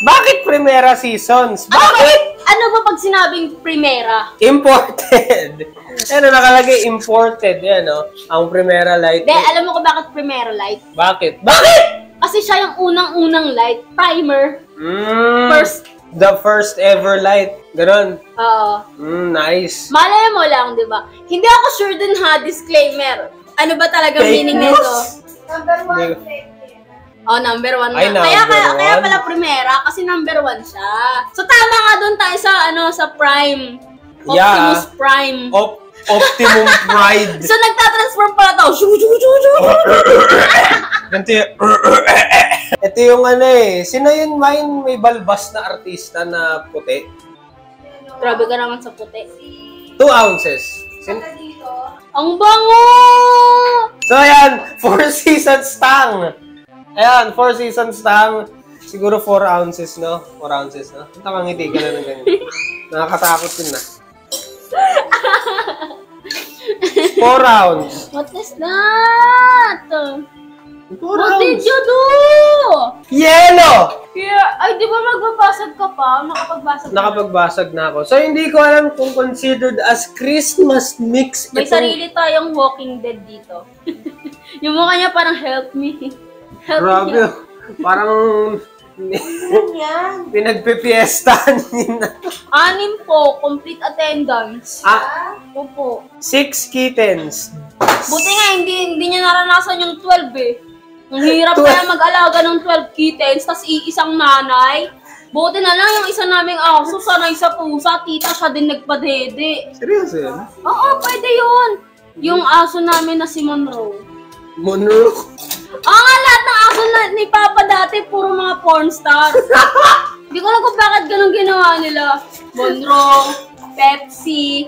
Bakit Primera Seasons? Bakit? Ano ba pag sinabing Primera? Imported. Ano nakalagay? Imported. Yan, no? Ang Primera Light. Alam mo ko bakit Primera Light? Bakit? Bakit? Kasi siya yung unang-unang light. Primer. The first ever light. Ganon. Oo. Nice. Malay mo lang, di ba? Hindi ako sure dun ha, disclaimer. Ano ba talaga meaning nito? Number 1. Oh, number 1 Ay, na. Kaya pala Primera kasi number 1 siya. So tama nga doon tayo sa Prime. Optimus Prime. Optimum Pride. So nagtatransform pala to. Ito yung ano eh. Sino yun may balbas na artista na puti? Grabe ka naman sa puti. 2 ounces. Ang bango! So ayan, 4 seasons tang. Ayan, 4 seasons tang. Siguro 4 ounces, no? 4 ounces, no? Takangiti ka na ng ganyan. Nakakatakot yun na. 4 ounce. What is that? What did you do? Yellow! Yeah. Ay, di ba magbabasag ka pa? Nakapagbasag na ako. So, hindi ko alam kung considered as Christmas mix. May sarili tayong Walking Dead dito. Yung mukha niya parang help me. Grabe. Parang pinagpipiestahan nila. 6 po, complete attendance. Opo. 6 kittens. Buti nga, hindi niya naranasan yung 12 eh. Ang hirap kaya mag-alaga ng 12 kittens, tas iisang nanay. Buti na lang yung isa naming aso, sanay sa pusa, tita siya din nagpadede. Seryoso yun? Oo, pwede yun. Yung aso namin na si Monroe. Monroe? Nga, lahat ng aso ni Papa dati, puro mga porn star. Hindi ko alam kung bakit ganun ginawa nila. Monroe, Pepsi.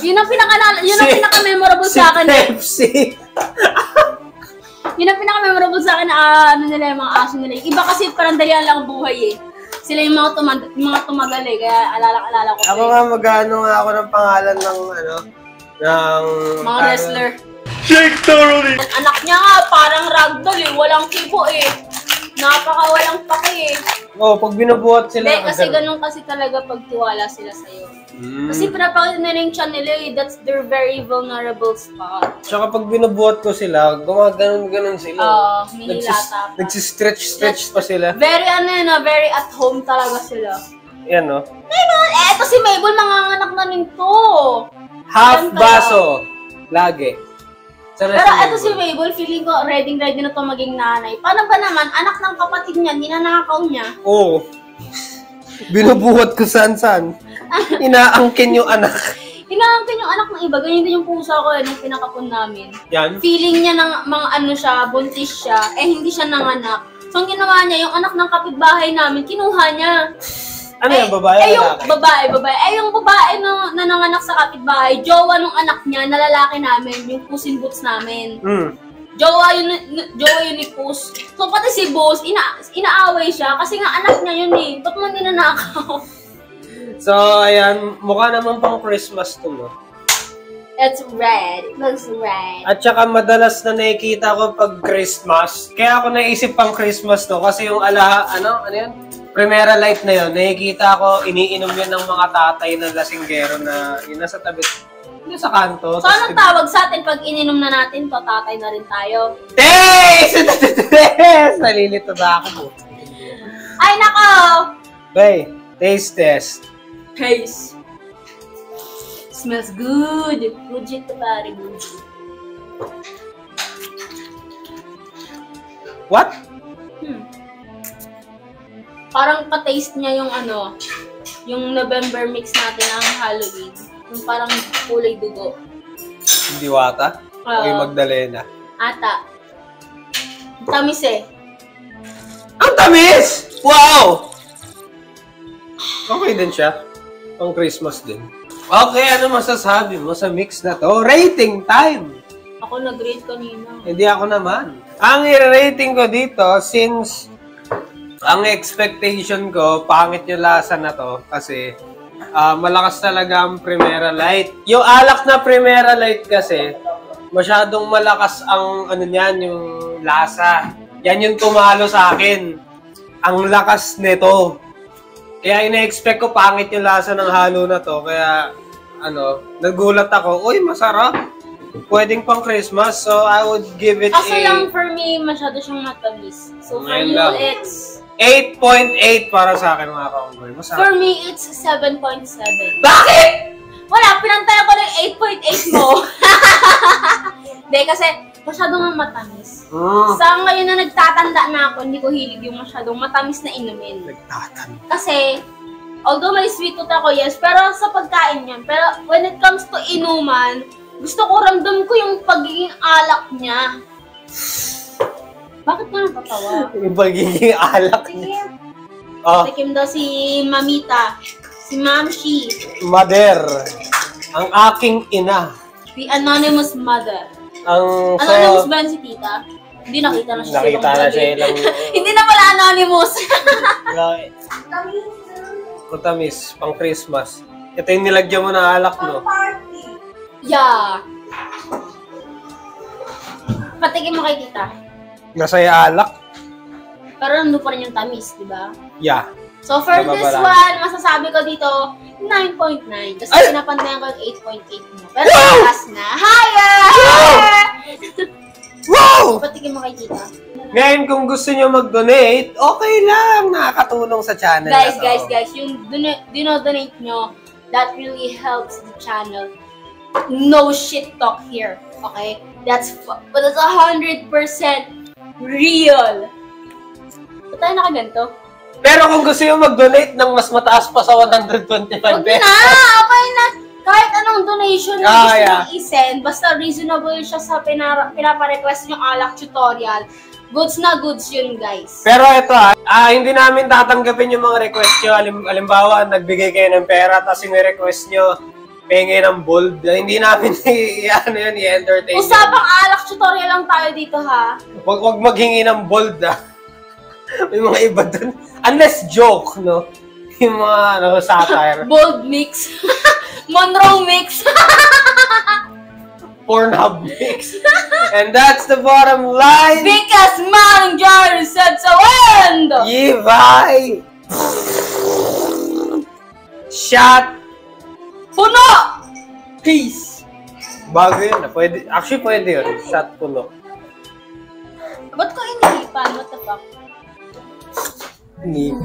Yun ang pinaka-memorable sa akin. Pepsi. Yun ang pinaka-memorable sa akin na ano nila yung mga aso nila. Iba kasi parang dalian lang ang buhay eh. Sila yung mga tumagal eh, kaya alala ko. Ako nga mag-ano nga ako ng pangalan ng ng mga wrestler. Jake Totally! Ang anak niya nga parang ragdoll eh, walang kibo eh. Napaka-walang pake eh. Pag binubuhat sila. Hindi, kasi ganun kasi talaga pagtiwala sila sa'yo. Kasi pinapakita nila yung chan nila eh, that's their very vulnerable spot. Tsaka pag binubuhat ko sila, gumaganon-ganon sila. Minilata pa. Nagsistretch pa sila. Very very at home talaga sila. Yan no? Eto si Mabel, manganganak na rin to. Half baso. Lagi. Pero eto si Mabel, feeling ko ready na to maging nanay. Paano ba naman, anak ng kapatid niya, ninanakaw niya? Oo. Binubuhat ko saan-saan. Inaangkin yung anak. Inaangkin yung anak ng iba. Ganyan din yung pusa ko nung pinakapon namin. Yan? Feeling niya ng mga buntis siya, hindi siya nanganak. So ang ginawa niya, yung anak ng kapitbahay namin, kinuha niya. Ano yung babae? Yung babae. Yung babae na nanganak sa kapitbahay, jowa nung anak niya, na lalaki namin, yung Puss in Boots namin. Jowa yun ni Puss. So pati si Boss, inaaway siya kasi nga anak niya yun eh. Ba't mo ninanakaw? So, ayan, mukha naman pang Christmas to, no? It's red. It looks red. At saka madalas na nakikita ko pag Christmas. Kaya ako naisip pang Christmas to kasi yung ano yan? Primera Light na yun. Nakikita ko, iniinom yun ng mga tatay ng lasinggero na yun nasa tabi. Yun sa kanto. So, anong tawag sa atin pag ininom na natin to? Tatay na rin tayo. Taste! Nalilito na ako. Ay, nako! Bay, taste test. Taste. Smells good. Legit to very good. What? Parang pa-taste niya yung yung November mix natin ng Halloween. Yung parang kulay dugo. Hindi wata? O yung Magdalena? Ata. Tamis eh. Ang tamis! Wow! Okay din siya. Pang Christmas din. Okay, ano masasabi mo sa mix na to? Rating time! Ako nag-rate kanina. Hindi ako naman. Ang i-rating ko dito, since ang expectation ko, pangit yung lasa na to kasi malakas talaga ang Primera Light. Yung alak na Primera Light kasi, masyadong malakas ang niyan, yung lasa. Yan yung tumalo sa akin. ang lakas nito. Kaya ina-expect ko pangit yung lasa ng halo na to. Kaya, nagulat ako, uy, masarap. Pwedeng pang Christmas, so I would give it Kaso lang for me, masyado siyang matamis. So for you, it's... 8.8 para sa akin, mga kaunggoy. Masarap. For me, it's 7.7. Bakit? Wala, pinantayan ko ng 8.8 mo. Hindi, kasi masyadong matamis. Sa ngayon na nagtatanda na ako, hindi ko hilig yung masyadong matamis na inumin. Nagtatanda. Kasi, although may sweet tooth ako, yes, pero sa pagkain yan. Pero when it comes to inuman, gusto ko ramdam ko yung pagiging alak niya. Bakit ka natatawa? Yung pagiging alak niya. Oh. Tikim daw si Mamita, si Mamshi. Mother, ang aking ina. The anonymous mother. Ang Anonymous ba si tita? Hindi, nakita na siya. Nakita na siya ilang... Hindi na pala anonymous. Matamis, pang Christmas. Ito yung nilagyan mo ng alak, no? Yeah. Patikim mo kay tita. Masaya alak? Pero nandun pa rin yung tamis, di ba? Yeah. So for this one, masasabi ko dito, 9.9. Kasi pinapantayan ko yung 8.8 mo. Pero taas na. Higher! Wow! Patikim mo kay tita. Ngayon, kung gusto nyo mag-donate, okay lang. Nakakatulong sa channel. Guys, yung dinodonate nyo, that really helps the channel. No shit talk here. Okay? That's 100% real. Ba't tayo nakaganto? Pero kung gusto nyo mag-donate ng mas mataas pa sa 125 pesos. Okay na. Kahit anong donation na gusto nyo i-send, basta reasonable siya sa pinapa-request nyo alak tutorial. Goods na goods yun, guys. Pero ito hindi namin tatanggapin yung mga request nyo. Halimbawa, nagbigay kayo ng pera, tapos yung request nyo, pengen ng bold. Hindi namin i-entertain. Usapang alak tutorial lang tayo dito, ha? Huwag maghingi ng bold, May mga iba dun. Unless joke, no? Yung mga, satire. Bold mix. Monroe mix. Pornhub mix. And that's the bottom line. Because Manong Jar said so, and... Yivay! Shot! Puno! Peace! Bago yun. Actually, pwede yun. Shot puno. Ba't ko inihipan? What the fuck? Ni.